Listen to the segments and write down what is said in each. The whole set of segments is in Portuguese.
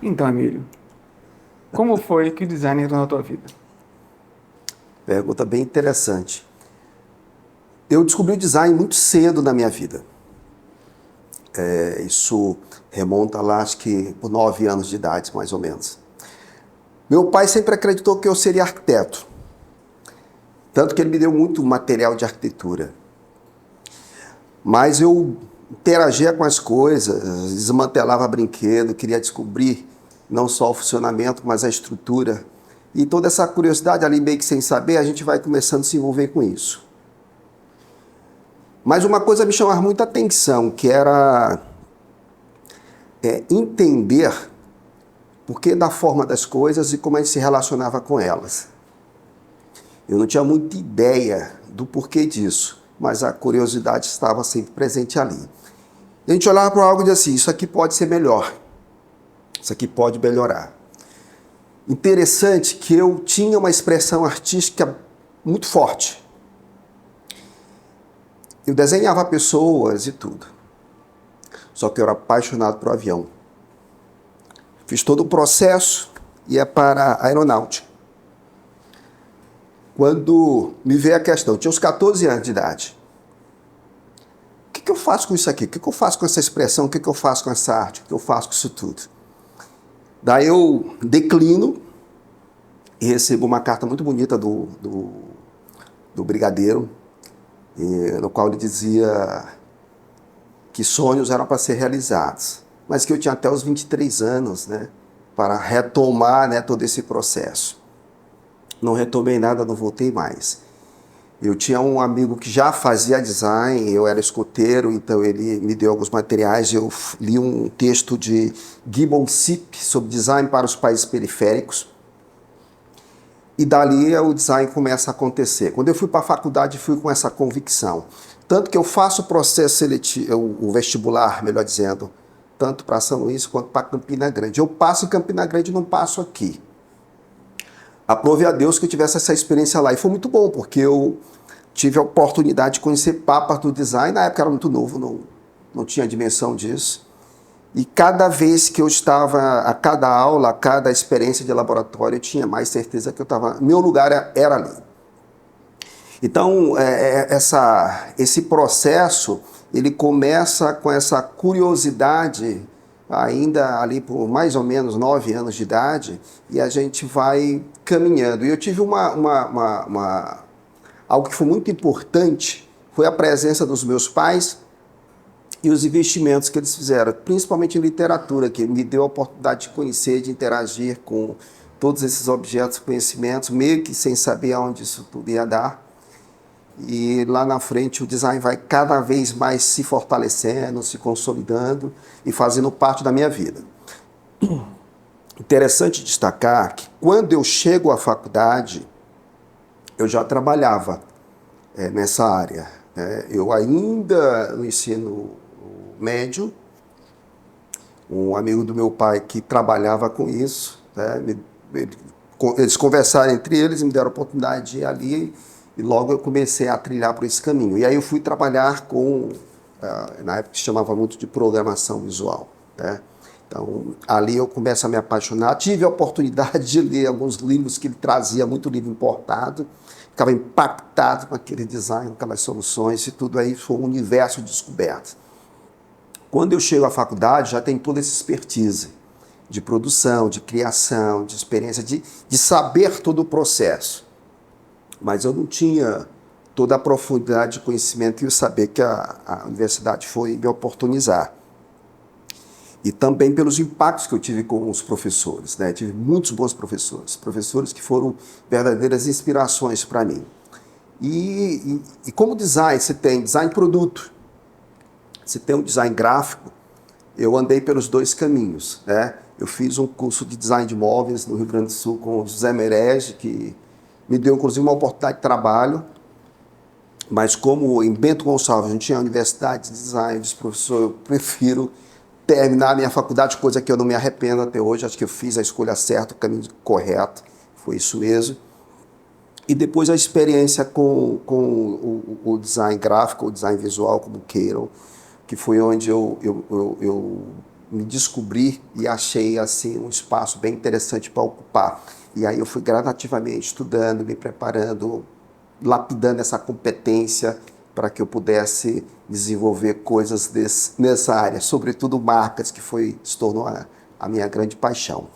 Então, Emílio, como foi que o design entrou na tua vida? Pergunta bem interessante. Eu descobri o design muito cedo na minha vida. Isso remonta lá, acho que por 9 anos de idade, mais ou menos. Meu pai sempre acreditou que eu seria arquiteto. Tanto que ele me deu muito material de arquitetura. Mas eu interagia com as coisas, desmantelava brinquedo, queria descobrir não só o funcionamento, mas a estrutura. E toda essa curiosidade ali, meio que sem saber, a gente vai começando a se envolver com isso. Mas uma coisa me chamava muita atenção, que era entender por que da forma das coisas e como a gente se relacionava com elas. Eu não tinha muita ideia do porquê disso, mas a curiosidade estava sempre presente ali. A gente olhava para algo e dizia assim, isso aqui pode ser melhor, isso aqui pode melhorar. Interessante que eu tinha uma expressão artística muito forte. Eu desenhava pessoas e tudo. Só que eu era apaixonado por avião. Fiz todo o processo, ia para a aeronáutica. Quando me veio a questão, eu tinha uns 14 anos de idade. O que eu faço com isso aqui? O que eu faço com essa expressão? O que eu faço com essa arte? O que eu faço com isso tudo? Daí eu declino e recebo uma carta muito bonita do brigadeiro, no qual ele dizia que sonhos eram para ser realizados, mas que eu tinha até os 23 anos, né, para retomar, né, todo esse processo. Não retomei nada, não voltei mais. Eu tinha um amigo que já fazia design, eu era escoteiro, então ele me deu alguns materiais, eu li um texto de Gibbon Sipp sobre design para os países periféricos, e dali o design começa a acontecer. Quando eu fui para a faculdade, fui com essa convicção. Tanto que eu faço o processo seletivo, o vestibular, melhor dizendo, tanto para São Luís quanto para Campina Grande. Eu passo em Campina Grande e não passo aqui. Aprove a Deus que eu tivesse essa experiência lá. E foi muito bom, porque eu tive a oportunidade de conhecer papas do design. Na época era muito novo, não tinha dimensão disso. E cada vez que eu estava, a cada aula, a cada experiência de laboratório, eu tinha mais certeza que eu estava... Meu lugar era ali. Então, esse processo, ele começa com essa curiosidade, ainda ali por mais ou menos 9 anos de idade, e a gente vai caminhando. E eu tive algo que foi muito importante, foi a presença dos meus pais e os investimentos que eles fizeram, principalmente em literatura, que me deu a oportunidade de conhecer, de interagir com todos esses objetos, conhecimentos, meio que sem saber aonde isso tudo ia dar. E lá na frente o design vai cada vez mais se fortalecendo, se consolidando e fazendo parte da minha vida. Interessante destacar que quando eu chego à faculdade, eu já trabalhava nessa área. Eu ainda no ensino médio, um amigo do meu pai que trabalhava com isso, eles conversaram entre eles e me deram a oportunidade de ir ali, e logo eu comecei a trilhar por esse caminho. E aí eu fui trabalhar com, na época se chamava muito de programação visual, né? Então, ali eu começo a me apaixonar. Tive a oportunidade de ler alguns livros que ele trazia, muito livro importado. Ficava impactado com aquele design, com aquelas soluções, e tudo aí foi um universo descoberto. Quando eu chego à faculdade, já tem toda essa expertise de produção, de criação, de experiência, de saber todo o processo. Mas eu não tinha toda a profundidade de conhecimento e o saber que a universidade foi me oportunizar. E também pelos impactos que eu tive com os professores, né? Tive muitos bons professores, professores que foram verdadeiras inspirações para mim. E como design, você tem design produto, você tem um design gráfico, eu andei pelos dois caminhos, né? Eu fiz um curso de design de móveis no Rio Grande do Sul com o José Merege, que me deu inclusive uma oportunidade de trabalho, mas como em Bento Gonçalves não tinha universidade de design, eu disse, professor, eu prefiro terminar a minha faculdade, coisa que eu não me arrependo até hoje. Acho que eu fiz a escolha certa, o caminho correto. Foi isso mesmo. E depois a experiência com o design gráfico, o design visual, como queiram, que foi onde eu me descobri e achei assim um espaço bem interessante para ocupar. E aí eu fui gradativamente estudando, me preparando, lapidando essa competência para que eu pudesse desenvolver coisas nessa área, sobretudo marcas, que se tornou a minha grande paixão.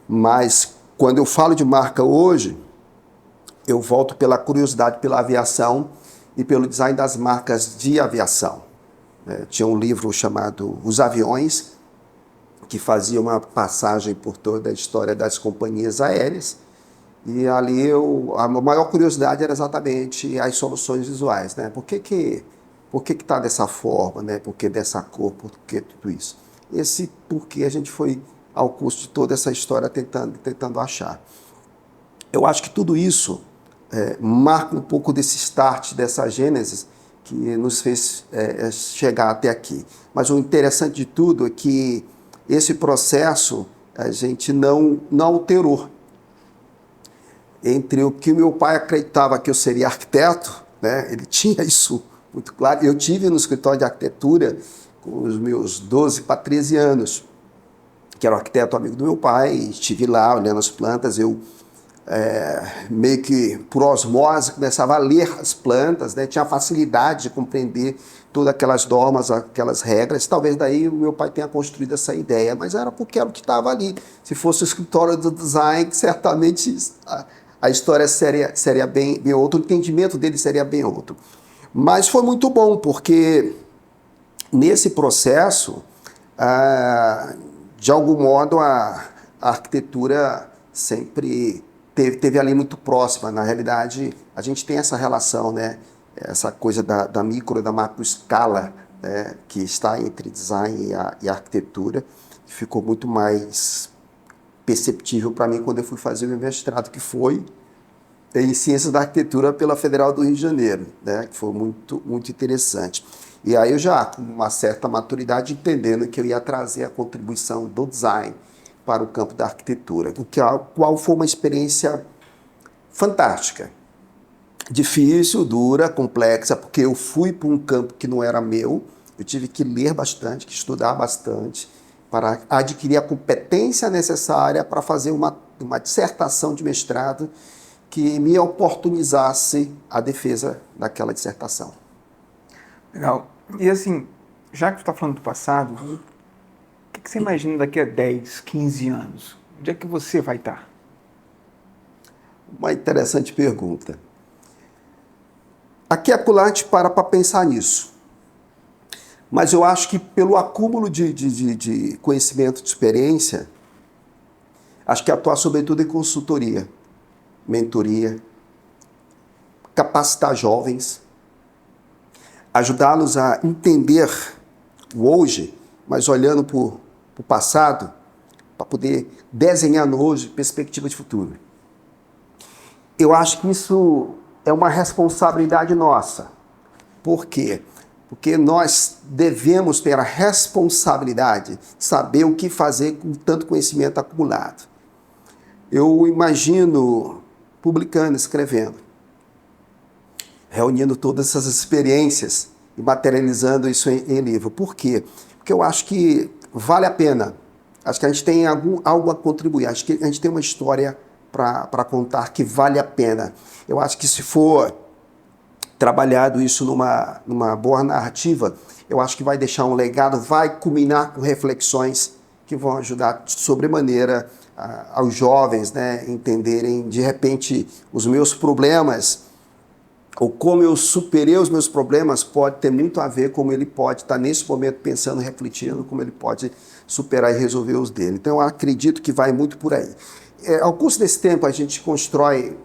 Mas quando eu falo de marca hoje, eu volto pela curiosidade pela aviação e pelo design das marcas de aviação. Tinha um livro chamado Os Aviões, que fazia uma passagem por toda a história das companhias aéreas, e ali a maior curiosidade era exatamente as soluções visuais, né? Por que está dessa forma, né? Por que dessa cor, por que tudo isso? Esse porquê a gente foi ao curso de toda essa história tentando achar. Eu acho que tudo isso marca um pouco desse start, dessa gênese que nos fez chegar até aqui. Mas o interessante de tudo é que esse processo a gente não alterou. Entre o que meu pai acreditava que eu seria arquiteto, né, ele tinha isso muito claro. Eu tive no escritório de arquitetura com os meus 12 para 13 anos, que era o arquiteto amigo do meu pai, e estive lá olhando as plantas. Eu meio que por osmose começava a ler as plantas, né? Tinha facilidade de compreender todas aquelas normas, aquelas regras. Talvez daí o meu pai tenha construído essa ideia, mas era porque era o que estava ali. Se fosse o escritório do design, certamente a história seria bem outro, o entendimento dele seria bem outro. Mas foi muito bom, porque nesse processo, de algum modo, a arquitetura sempre teve ali muito próxima. Na realidade, a gente tem essa relação, né? Essa coisa da micro e da macro escala, né? Que está entre design e arquitetura, ficou muito mais perceptível para mim quando eu fui fazer o meu mestrado, que foi em Ciências da Arquitetura pela Federal do Rio de Janeiro, né? Que foi muito, muito interessante. E aí eu já, com uma certa maturidade, entendendo que eu ia trazer a contribuição do design para o campo da arquitetura, qual foi uma experiência fantástica. Difícil, dura, complexa, porque eu fui para um campo que não era meu, eu tive que ler bastante, que estudar bastante, para adquirir a competência necessária para fazer uma dissertação de mestrado que me oportunizasse a defesa daquela dissertação. Legal. E assim, já que tu está falando do passado, o que você imagina daqui a 10, 15 anos? Onde é que você vai estar? Uma interessante pergunta. Aqui e acolá a gente para pensar nisso. Mas eu acho que pelo acúmulo de conhecimento, de experiência, acho que atuar sobretudo em consultoria, mentoria, capacitar jovens, ajudá-los a entender o hoje, mas olhando para o passado, para poder desenhar no hoje perspectiva de futuro. Eu acho que isso é uma responsabilidade nossa. Por quê? Porque nós devemos ter a responsabilidade de saber o que fazer com tanto conhecimento acumulado. Eu imagino publicando, escrevendo, reunindo todas essas experiências e materializando isso em livro. Por quê? Porque eu acho que vale a pena. Acho que a gente tem algo a contribuir. Acho que a gente tem uma história para contar que vale a pena. Eu acho que se for trabalhado isso numa boa narrativa, eu acho que vai deixar um legado, vai culminar com reflexões que vão ajudar de sobremaneira aos jovens, né, entenderem de repente os meus problemas, ou como eu superei os meus problemas, pode ter muito a ver como ele pode estar nesse momento pensando, refletindo, como ele pode superar e resolver os dele. Então eu acredito que vai muito por aí. Ao curso desse tempo a gente constrói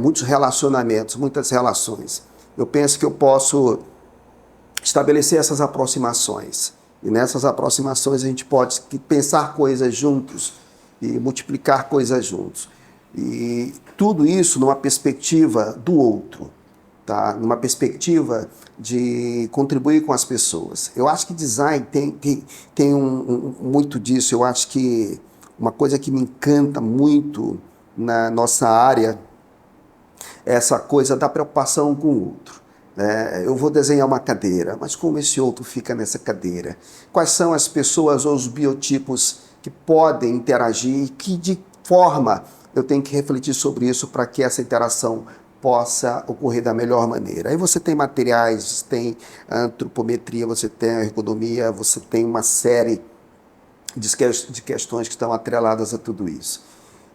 muitos relacionamentos, muitas relações. Eu penso que eu posso estabelecer essas aproximações. E nessas aproximações a gente pode pensar coisas juntos e multiplicar coisas juntos. E tudo isso numa perspectiva do outro. tá? Numa perspectiva de contribuir com as pessoas. Eu acho que design tem muito disso. Eu acho que uma coisa que me encanta muito na nossa área é essa coisa da preocupação com o outro. Né? Eu vou desenhar uma cadeira, mas como esse outro fica nessa cadeira? Quais são as pessoas ou os biotipos que podem interagir e que de forma eu tenho que refletir sobre isso para que essa interação possa ocorrer da melhor maneira. Aí você tem materiais, você tem antropometria, você tem ergonomia, você tem uma série de questões que estão atreladas a tudo isso.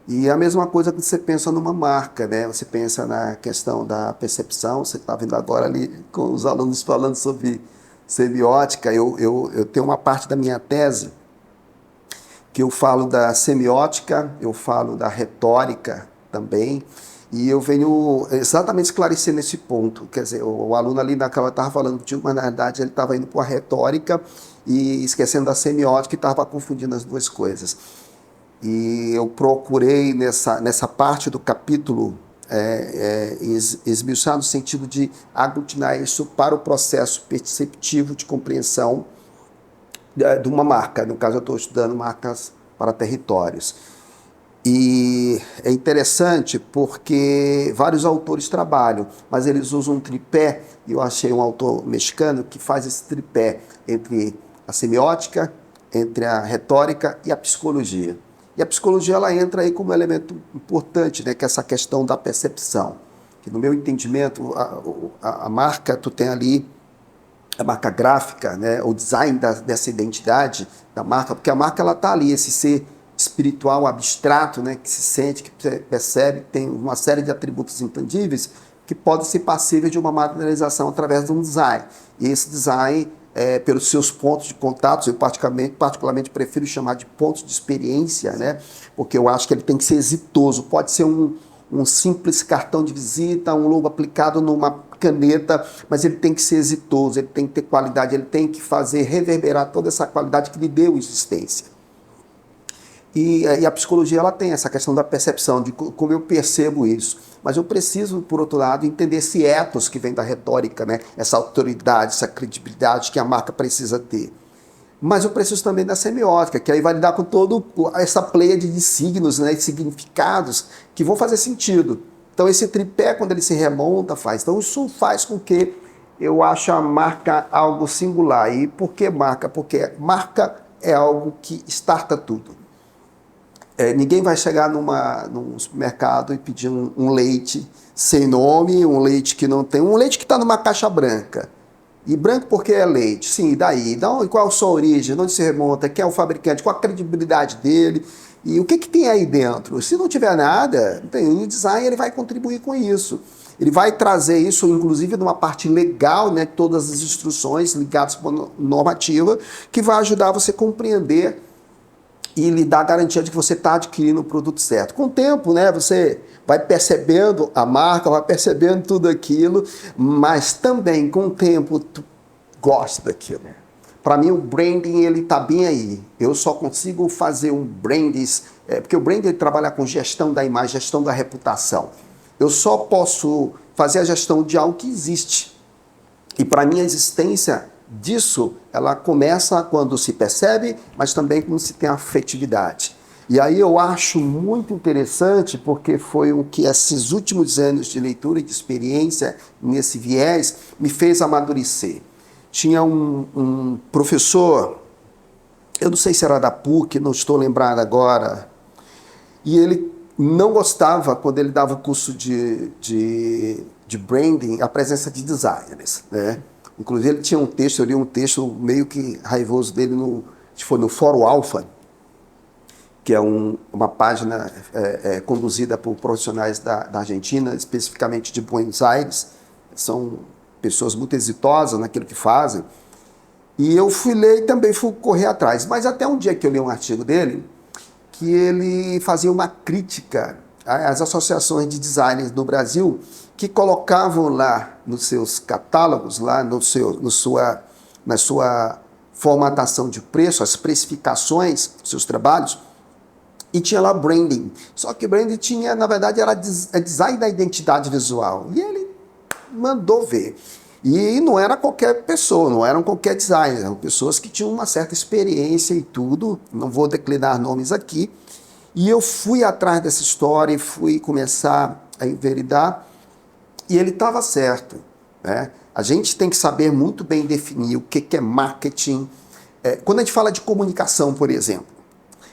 E a mesma coisa que você pensa numa marca, né? Você pensa na questão da percepção, você está vendo agora ali com os alunos falando sobre semiótica. Eu tenho uma parte da minha tese que eu falo da semiótica, eu falo da retórica também, e eu venho exatamente esclarecer nesse ponto. Quer dizer, o aluno ali naquela estava falando contigo, mas na verdade ele estava indo para a retórica e esquecendo da semiótica e estava confundindo as duas coisas. E eu procurei nessa parte do capítulo esmiuçar no sentido de aglutinar isso para o processo perceptivo de compreensão de uma marca. No caso, eu estou estudando marcas para territórios. E é interessante porque vários autores trabalham, mas eles usam um tripé, e eu achei um autor mexicano que faz esse tripé entre a semiótica, entre a retórica e a psicologia. E a psicologia ela entra aí como elemento importante, né, que é essa questão da percepção. Que no meu entendimento, a marca, tu tem ali a marca gráfica, né, o design dessa identidade da marca, porque a marca ela está ali, esse ser espiritual abstrato, né, que se sente, que percebe, tem uma série de atributos intangíveis que podem ser passíveis de uma materialização através de um design. E esse design, pelos seus pontos de contato, eu particularmente prefiro chamar de pontos de experiência, né, porque eu acho que ele tem que ser exitoso. Pode ser um simples cartão de visita, um logo aplicado numa caneta, mas ele tem que ser exitoso, ele tem que ter qualidade, ele tem que fazer reverberar toda essa qualidade que lhe deu existência. E a psicologia ela tem essa questão da percepção, de como eu percebo isso. Mas eu preciso, por outro lado, entender esse ethos que vem da retórica, né? Essa autoridade, essa credibilidade que a marca precisa ter. Mas eu preciso também da semiótica, que aí vai lidar com toda essa pleiade de signos, né, e significados que vão fazer sentido. Então esse tripé, quando ele se remonta, faz. Então isso faz com que eu ache a marca algo singular. E por que marca? Porque marca é algo que starta tudo. Ninguém vai chegar num supermercado e pedir um leite sem nome, um leite que não tem, um leite que está numa caixa branca. E branco porque é leite. Sim, e daí? E qual a sua origem? Onde se remonta? Quem é o fabricante? Qual a credibilidade dele? E o que tem aí dentro? Se não tiver nada, o design ele vai contribuir com isso. Ele vai trazer isso, inclusive, numa parte legal, né, todas as instruções ligadas com a normativa, que vai ajudar você a compreender e lhe dar a garantia de que você está adquirindo o produto certo. Com o tempo, né, você vai percebendo a marca, vai percebendo tudo aquilo, mas também, com o tempo, tu gosta daquilo. Para mim, o branding ele está bem aí. Eu só consigo fazer um branding, porque o branding ele trabalha com gestão da imagem, gestão da reputação. Eu só posso fazer a gestão de algo que existe. E para mim, a existência disso, ela começa quando se percebe, mas também quando se tem afetividade. E aí eu acho muito interessante, porque foi o que esses últimos anos de leitura e de experiência nesse viés me fez amadurecer. Tinha um professor, eu não sei se era da PUC, não estou lembrado agora, e ele não gostava, quando ele dava o curso de branding, a presença de designers, né? Inclusive, ele tinha um texto, eu li um texto meio que raivoso dele, foi no Fórum Alfa, que é uma página conduzida por profissionais da Argentina, especificamente de Buenos Aires. São pessoas muito exitosas naquilo que fazem. E eu fui ler e também fui correr atrás. Mas até um dia que eu li um artigo dele, que ele fazia uma crítica às associações de designers no Brasil, que colocavam lá nos seus catálogos, lá na sua formatação de preço, as precificações dos seus trabalhos, e tinha lá branding. Só que branding tinha, na verdade, era design da identidade visual. E ele mandou ver. E não era qualquer pessoa, não eram qualquer designer, eram pessoas que tinham uma certa experiência e tudo, não vou declinar nomes aqui. E eu fui atrás dessa história e fui começar a enveredar, e ele estava certo, né? A gente tem que saber muito bem definir o que é marketing. Quando a gente fala de comunicação, por exemplo,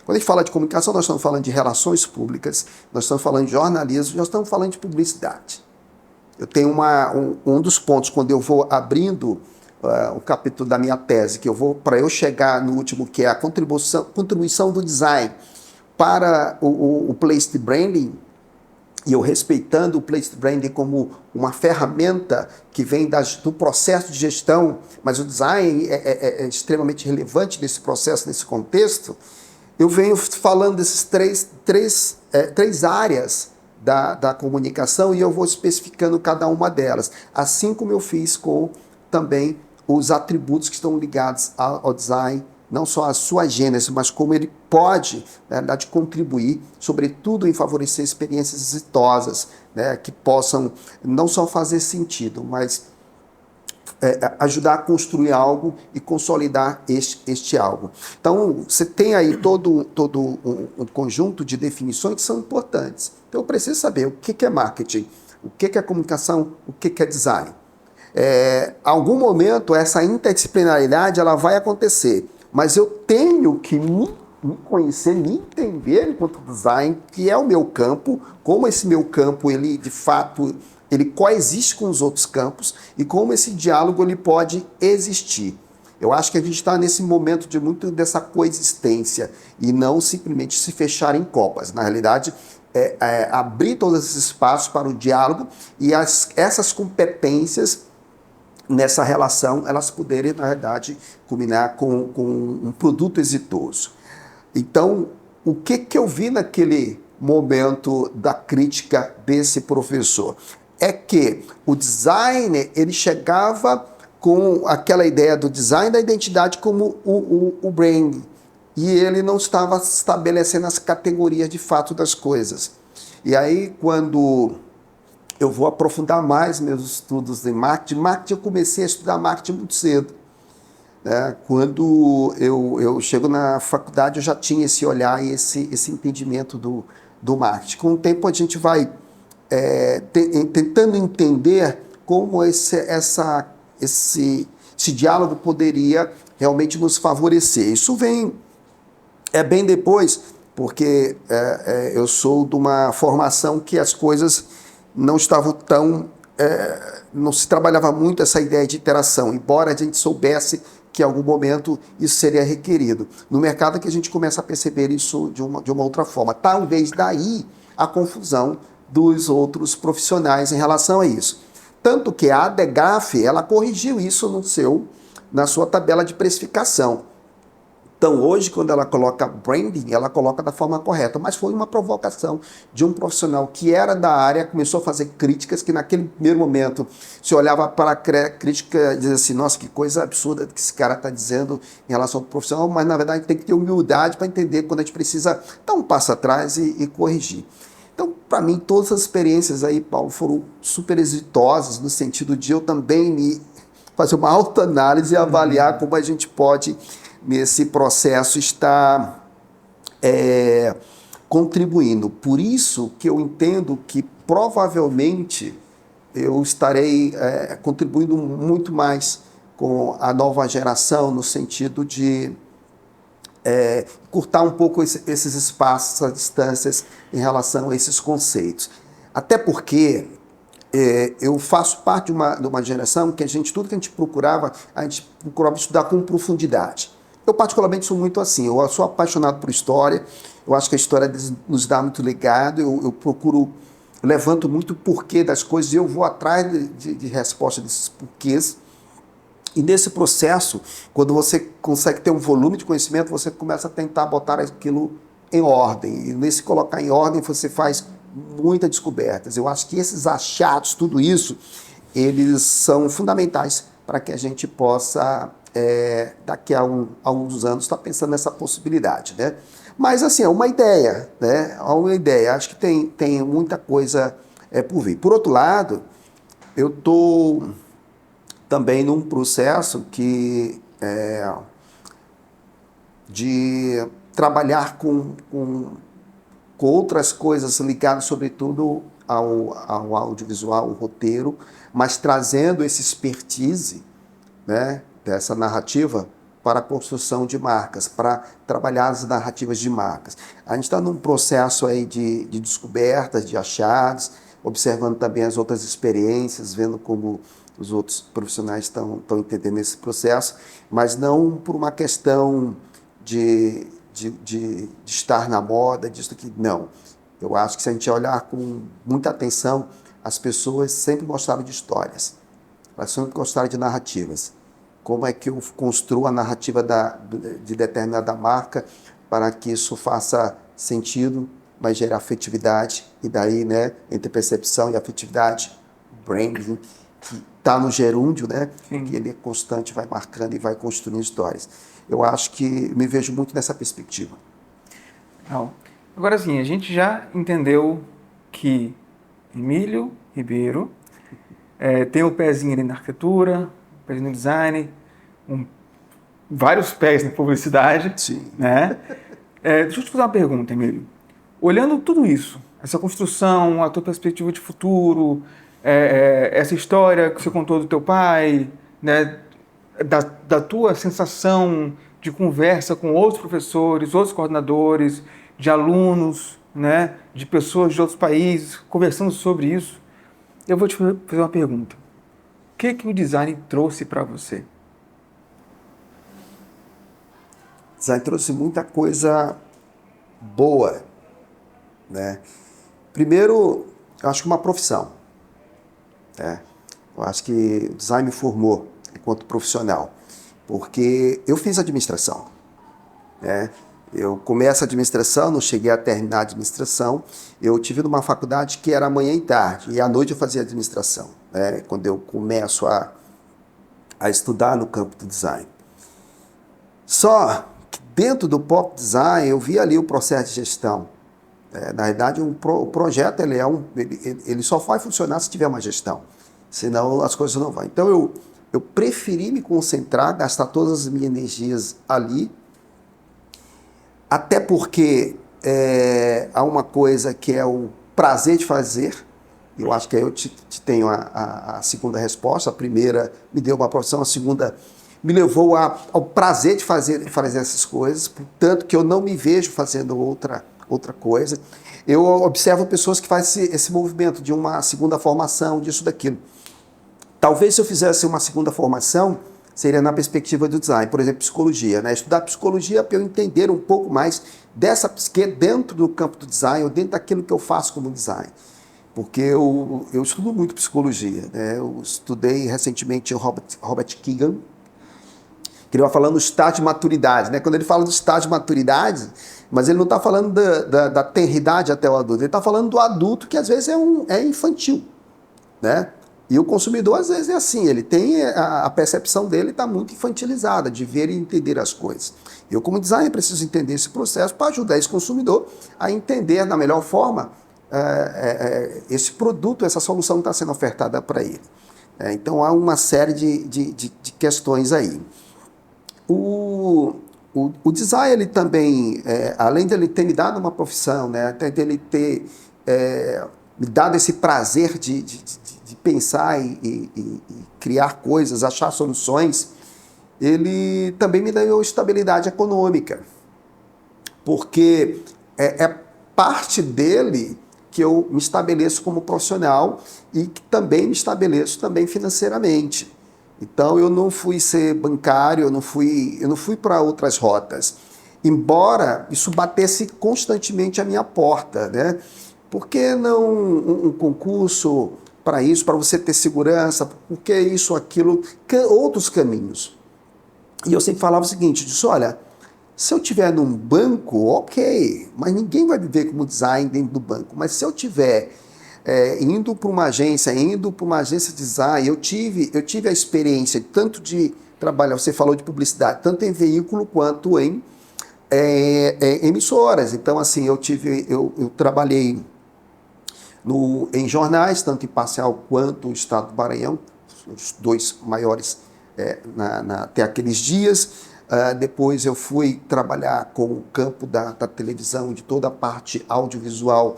quando a gente fala de comunicação, nós estamos falando de relações públicas, nós estamos falando de jornalismo, nós estamos falando de publicidade. Eu tenho um dos pontos, quando eu vou abrindo o capítulo da minha tese, que eu vou, para eu chegar no último, que é a contribuição do design para o placed branding, e eu respeitando o placed branding como uma ferramenta que vem do processo de gestão, mas o design é extremamente relevante nesse processo, nesse contexto, eu venho falando desses três áreas da comunicação, e eu vou especificando cada uma delas, assim como eu fiz com também os atributos que estão ligados ao design, não só a sua gênese, mas como ele pode, na verdade, contribuir, sobretudo em favorecer experiências exitosas, né, que possam não só fazer sentido, mas ajudar a construir algo e consolidar este algo. Então, você tem aí todo um conjunto de definições que são importantes. Então, eu preciso saber o que é marketing, o que é comunicação, o que é design. Algum momento, essa interdisciplinaridade ela vai acontecer, mas eu tenho que me conhecer, me entender enquanto design, que é o meu campo, como esse meu campo, ele de fato, ele coexiste com os outros campos e como esse diálogo ele pode existir. Eu acho que a gente está nesse momento de muito dessa coexistência e não simplesmente se fechar em copas. Na realidade, abrir todos esses espaços para o diálogo e essas competências nessa relação, elas poderem, na verdade, culminar com um produto exitoso. Então, o que eu vi naquele momento da crítica desse professor? É que o designer, ele chegava com aquela ideia do design da identidade como o brand, e ele não estava estabelecendo as categorias de fato das coisas. E aí, quando eu vou aprofundar mais meus estudos em marketing, eu comecei a estudar marketing muito cedo. Quando eu chego na faculdade, eu já tinha esse olhar e esse entendimento do marketing. Com o tempo, a gente vai tentando entender como esse diálogo poderia realmente nos favorecer. Isso vem bem depois, porque eu sou de uma formação que as coisas não estavam tão... não se trabalhava muito essa ideia de interação, embora a gente soubesse que em algum momento isso seria requerido. No mercado é que a gente começa a perceber isso de uma outra forma. Talvez daí a confusão dos outros profissionais em relação a isso. Tanto que a ADEGAF, ela corrigiu isso na sua tabela de precificação. Então, hoje, quando ela coloca branding, ela coloca da forma correta, mas foi uma provocação de um profissional que era da área, começou a fazer críticas, que naquele primeiro momento se olhava para a crítica e dizia assim, nossa, que coisa absurda que esse cara está dizendo em relação ao profissional, mas na verdade tem que ter humildade para entender quando a gente precisa dar um passo atrás e corrigir. Então, para mim, todas as experiências aí, Paulo, foram super exitosas, no sentido de eu também fazer uma autoanálise e avaliar como a gente pode, nesse processo, estar contribuindo. Por isso que eu entendo que, provavelmente, eu estarei contribuindo muito mais com a nova geração, no sentido de curtar um pouco esses espaços, essas distâncias em relação a esses conceitos. Até porque eu faço parte de uma geração que tudo que a gente procurava estudar com profundidade. Eu particularmente sou muito assim, eu sou apaixonado por história, eu acho que a história nos dá muito legado, eu procuro, eu levanto muito o porquê das coisas e eu vou atrás de resposta desses porquês. E nesse processo, quando você consegue ter um volume de conhecimento, você começa a tentar botar aquilo em ordem. E nesse colocar em ordem, você faz muitas descobertas. Eu acho que esses achados, tudo isso, eles são fundamentais para que a gente possa, daqui a alguns anos, estar pensando nessa possibilidade, né? Mas, assim, é uma ideia, né? É uma ideia. Acho que tem muita coisa por vir. Por outro lado, eu estou também num processo de trabalhar com outras coisas ligadas, sobretudo, ao audiovisual, ao roteiro, mas trazendo esse expertise, né, dessa narrativa para a construção de marcas, para trabalhar as narrativas de marcas. A gente está num processo aí de descobertas, de achados, observando também as outras experiências, vendo como os outros profissionais estão entendendo esse processo, mas não por uma questão de estar na moda, disso aqui, não. Eu acho que se a gente olhar com muita atenção, as pessoas sempre gostaram de histórias, elas sempre gostaram de narrativas. Como é que eu construo a narrativa de determinada marca para que isso faça sentido, mas gere afetividade, e daí, né, entre percepção e afetividade, branding, que está no gerúndio, né, que ele é constante, vai marcando e vai construindo histórias. Eu acho que me vejo muito nessa perspectiva. Agora sim, a gente já entendeu que Emílio Ribeiro tem o pezinho ali na arquitetura, o pezinho no design, vários pés na publicidade. Sim. Né? Deixa eu te fazer uma pergunta, Emílio. Olhando tudo isso, essa construção, a tua perspectiva de futuro, essa história que você contou do teu pai, né, da tua sensação de conversa com outros professores, outros coordenadores, de alunos, né, de pessoas de outros países, conversando sobre isso, eu vou te fazer uma pergunta. O que o design trouxe para você? O design trouxe muita coisa boa, né? Primeiro, eu acho que uma profissão. Né? Eu acho que o design me formou enquanto profissional, porque eu fiz administração. Né? Eu começo a administração, não cheguei a terminar a administração. Eu tive numa faculdade que era manhã e tarde, e à noite eu fazia administração, né? Quando eu começo a estudar no campo do design. Só que dentro do pop design eu vi ali o processo de gestão. Na verdade, o projeto ele só vai funcionar se tiver uma gestão, senão as coisas não vão. Então eu preferi me concentrar, gastar todas as minhas energias ali, até porque há uma coisa que é o prazer de fazer. Eu acho que aí eu te tenho a segunda resposta. A primeira me deu uma profissão, a segunda me levou ao prazer de fazer essas coisas, portanto que eu não me vejo fazendo outra coisa. Eu observo pessoas que fazem esse movimento de uma segunda formação, disso, daquilo. Talvez se eu fizesse uma segunda formação, seria na perspectiva do design, por exemplo, psicologia, né? Estudar psicologia para eu entender um pouco mais dessa psique dentro do campo do design, ou dentro daquilo que eu faço como design. Porque eu estudo muito psicologia, né? Eu estudei recentemente o Robert Keegan, que ele vai falando do estágio de maturidade, né? Quando ele fala do estágio de maturidade, mas ele não está falando da tenridade até o adulto, ele está falando do adulto que às vezes é infantil, né? E o consumidor às vezes é assim, ele tem a percepção dele está muito infantilizada, de ver e entender as coisas. Eu como designer preciso entender esse processo para ajudar esse consumidor a entender da melhor forma esse produto, essa solução que está sendo ofertada para ele. Então há uma série de questões aí. O design, ele também, além de ele ter me dado uma profissão, né, até dele ter me dado esse prazer de pensar e criar coisas, achar soluções, ele também me deu estabilidade econômica, porque é parte dele que eu me estabeleço como profissional e que também me estabeleço também financeiramente. Então eu não fui ser bancário, eu não fui para outras rotas, embora isso batesse constantemente à minha porta, né? Por que não um concurso para isso, para você ter segurança? Por que isso, aquilo, outros caminhos? E eu sempre falava o seguinte, disse, olha, se eu estiver num banco, ok, mas ninguém vai viver como design dentro do banco. Mas se eu estiver indo para uma agência de design, eu tive a experiência tanto de trabalhar, você falou de publicidade, tanto em veículo quanto em emissoras. Então, assim, eu trabalhei em jornais, tanto Imparcial quanto o Estado do Maranhão, os dois maiores até aqueles dias. Depois eu fui trabalhar com o campo da televisão, de toda a parte audiovisual,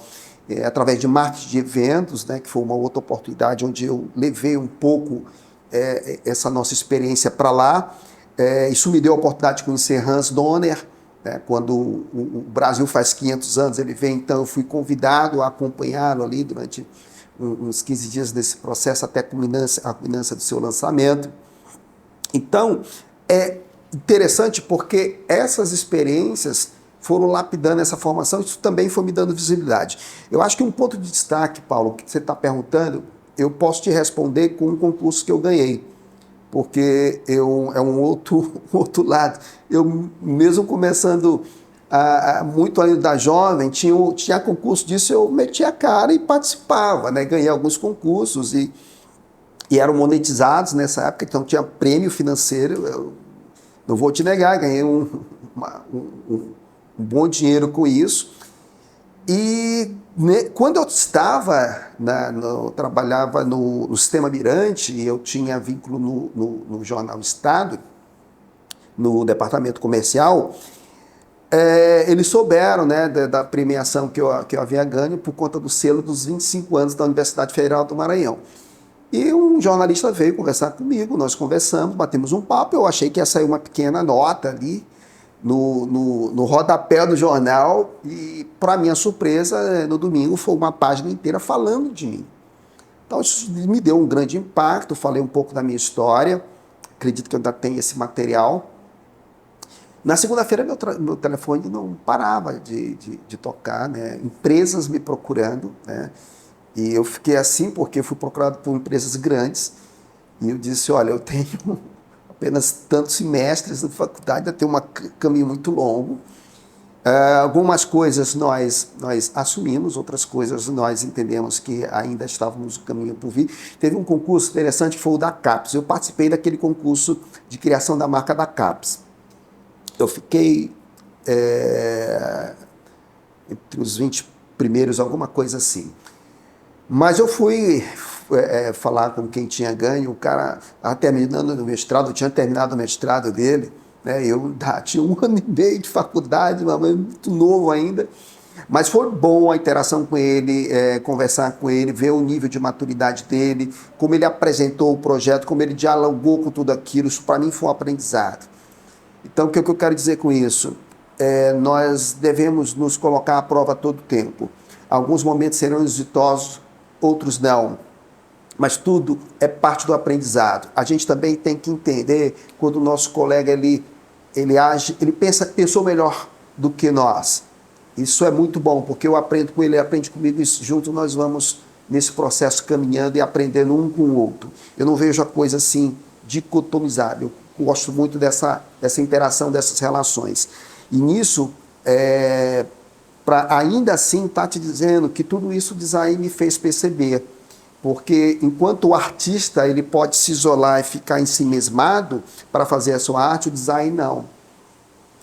através de marketing de eventos, né, que foi uma outra oportunidade onde eu levei um pouco essa nossa experiência para lá. Isso me deu a oportunidade de conhecer Hans Donner, né, quando o Brasil faz 500 anos, ele vem, então eu fui convidado a acompanhá-lo ali durante uns 15 dias desse processo, até a culminância do seu lançamento. Então, é interessante porque essas experiências foram lapidando essa formação, isso também foi me dando visibilidade. Eu acho que um ponto de destaque, Paulo, que você está perguntando, eu posso te responder com um concurso que eu ganhei, porque é um outro lado. Eu, mesmo começando muito ainda jovem, tinha concurso disso, eu metia a cara e participava, né? Ganhei alguns concursos e eram monetizados nessa época, então tinha prêmio financeiro. Eu não vou te negar, ganhei um bom dinheiro com isso. E quando eu estava, trabalhava no Sistema Mirante, e eu tinha vínculo no Jornal Estado, no departamento comercial, eles souberam, né, da premiação que eu havia ganho por conta do selo dos 25 anos da Universidade Federal do Maranhão. E um jornalista veio conversar comigo, nós conversamos, batemos um papo, eu achei que ia sair uma pequena nota ali no rodapé do jornal e, para minha surpresa, no domingo foi uma página inteira falando de mim. Então isso me deu um grande impacto, falei um pouco da minha história, acredito que eu ainda tenho esse material. Na segunda-feira meu telefone não parava de tocar, né? Empresas me procurando, né? E eu fiquei assim porque fui procurado por empresas grandes e eu disse, olha, eu tenho apenas tantos semestres de faculdade, eu tenho um caminho muito longo. Algumas coisas nós assumimos, outras coisas nós entendemos que ainda estávamos no caminho por vir. Teve um concurso interessante que foi o da CAPES. Eu participei daquele concurso de criação da marca da CAPES. Eu fiquei entre os 20 primeiros, alguma coisa assim. Mas eu fui falar com quem tinha ganho, o cara estava terminando o mestrado, eu tinha terminado o mestrado dele, né? Eu tinha 1 ano e meio de faculdade, mas muito novo ainda. Mas foi bom a interação com ele, conversar com ele, ver o nível de maturidade dele, como ele apresentou o projeto, como ele dialogou com tudo aquilo. Isso para mim foi um aprendizado. Então, o que eu quero dizer com isso? Nós devemos nos colocar à prova todo o tempo. Alguns momentos serão exitosos, outros não. Mas tudo é parte do aprendizado. A gente também tem que entender quando o nosso colega ele age, ele pensou melhor do que nós. Isso é muito bom, porque eu aprendo com ele, ele aprende comigo, e juntos nós vamos nesse processo caminhando e aprendendo um com o outro. Eu não vejo a coisa assim dicotomizada. Eu gosto muito dessa interação, dessas relações. E nisso, para ainda assim estar te dizendo que tudo isso o design me fez perceber. Porque enquanto o artista ele pode se isolar e ficar ensimesmado para fazer a sua arte, o design não.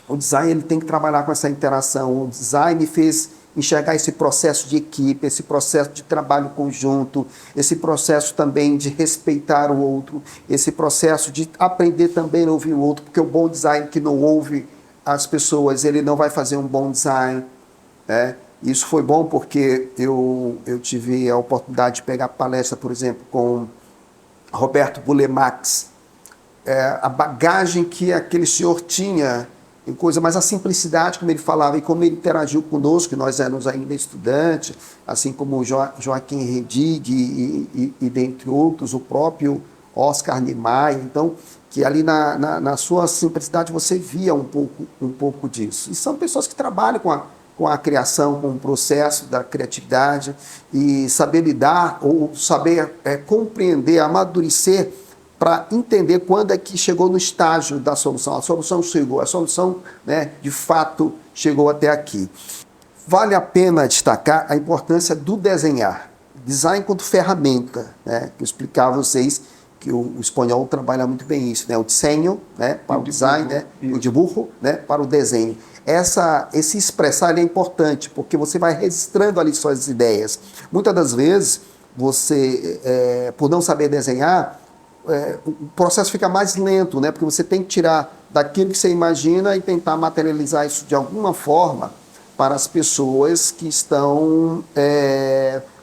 O design ele tem que trabalhar com essa interação. O design me fez enxergar esse processo de equipe, esse processo de trabalho conjunto, esse processo também de respeitar o outro, esse processo de aprender também a ouvir o outro, porque o bom design que não ouve as pessoas, ele não vai fazer um bom design, né? Isso foi bom porque eu tive a oportunidade de pegar palestra, por exemplo, com Roberto Bulemax, a bagagem que aquele senhor tinha em coisa, mas a simplicidade como ele falava e como ele interagiu conosco, que nós éramos ainda estudantes, assim como o Joaquim Redig e dentre outros, o próprio Oscar Niemeyer, então, que ali na sua simplicidade você via um pouco disso. E são pessoas que trabalham com a criação, com o processo da criatividade e saber lidar ou saber compreender, amadurecer para entender quando é que chegou no estágio da solução. A solução chegou, a solução, né, de fato chegou até aqui. Vale a pena destacar a importância do desenhar. Design enquanto ferramenta, né, que eu explicar a vocês que o espanhol trabalha muito bem isso, né? O desenho, né, para o design, né? O dibujo, né, para o desenho. Esse expressar ele é importante, porque você vai registrando ali suas ideias. Muitas das vezes, você, por não saber desenhar, o processo fica mais lento, né? Porque você tem que tirar daquilo que você imagina e tentar materializar isso de alguma forma para as pessoas que estão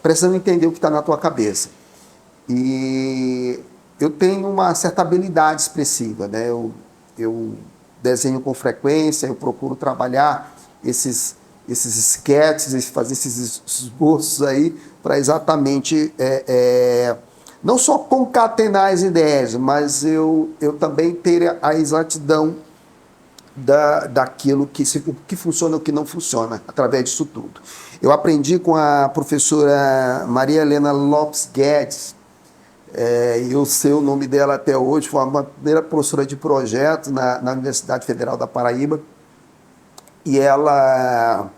precisando entender o que está na tua cabeça. E eu tenho uma certa habilidade expressiva, né? Eu desenho com frequência, eu procuro trabalhar esses sketches, fazer esses esboços aí para exatamente não só concatenar as ideias, mas eu também ter a exatidão daquilo que funciona e o que não funciona, através disso tudo. Eu aprendi com a professora Maria Helena Lopes Guedes, eu sei o nome dela até hoje, foi a primeira professora de projeto na Universidade Federal da Paraíba, e ela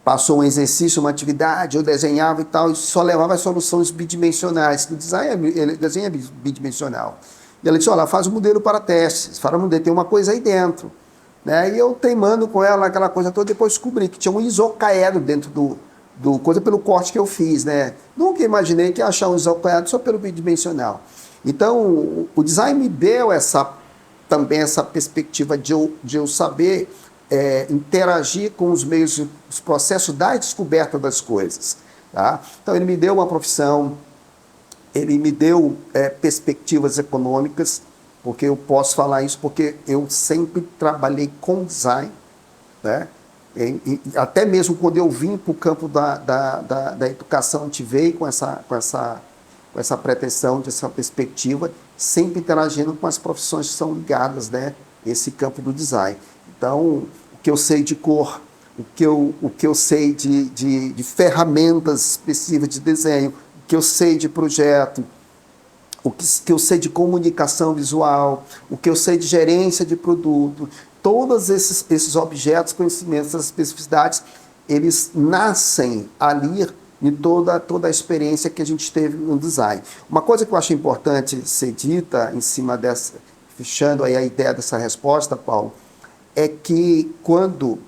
passou um exercício, uma atividade, eu desenhava e tal, e só levava as soluções bidimensionais. No design, ele desenha bidimensional. E ela disse, olha, faz um modelo para testes, faz um modelo, tem uma coisa aí dentro. Né? E eu teimando com ela, aquela coisa toda, depois descobri que tinha um isocaedro dentro do coisa pelo corte que eu fiz. Né? Nunca imaginei que ia achar um isocaedro só pelo bidimensional. Então, o design me deu também essa perspectiva de eu saber interagir com os meios, os processos da descoberta das coisas. Tá? Então, ele me deu uma profissão, ele me deu perspectivas econômicas, porque eu posso falar isso porque eu sempre trabalhei com design, né? Até mesmo quando eu vim para o campo da educação, a gente veio com essa pretensão, dessa perspectiva, sempre interagindo com as profissões que são ligadas, né, a esse campo do design. Então, o que eu sei de cor, o que eu sei de ferramentas específicas de desenho, o que eu sei de projeto, o que eu sei de comunicação visual, o que eu sei de gerência de produto, todos esses objetos, conhecimentos, essas especificidades, eles nascem ali em toda a experiência que a gente teve no design. Uma coisa que eu acho importante ser dita em cima dessa, fechando aí a ideia dessa resposta, Paulo, é que quando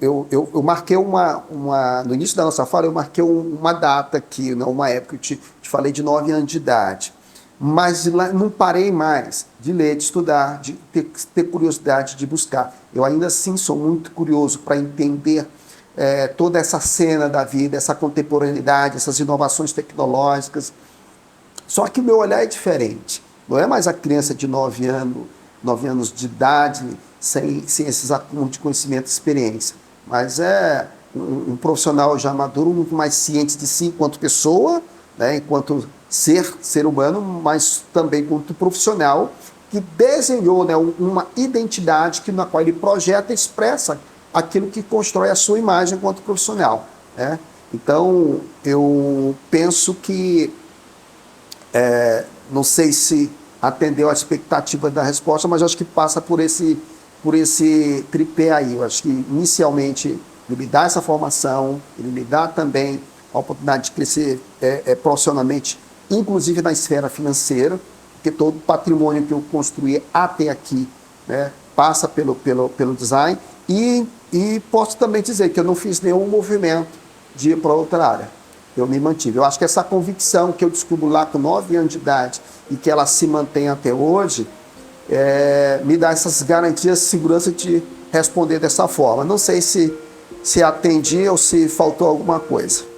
eu marquei no início da nossa fala, eu marquei uma data aqui, uma época, eu te falei de 9 anos de idade, mas não parei mais de ler, de estudar, de ter curiosidade, de buscar. Eu ainda assim sou muito curioso para entender toda essa cena da vida, essa contemporaneidade, essas inovações tecnológicas. Só que o meu olhar é diferente. Não é mais a criança de 9 anos de idade, sem esses acúmulos de conhecimento e experiência. Mas é um profissional já maduro, muito mais ciente de si enquanto pessoa, né, enquanto ser humano, mas também enquanto profissional, que desenhou, né, uma identidade na qual ele projeta e expressa aquilo que constrói a sua imagem enquanto profissional. Né? Então, eu penso que, não sei se atendeu à expectativa da resposta, mas acho que passa por esse tripé aí. Eu acho que, inicialmente, ele me dá essa formação, ele me dá também a oportunidade de crescer profissionalmente, inclusive na esfera financeira, porque todo o patrimônio que eu construí até aqui, né, passa pelo design, e posso também dizer que eu não fiz nenhum movimento de ir para outra área. Eu me mantive. Eu acho que essa convicção que eu descubro lá com 9 anos de idade e que ela se mantém até hoje, me dá essas garantias de segurança de responder dessa forma. Não sei se atendi ou se faltou alguma coisa.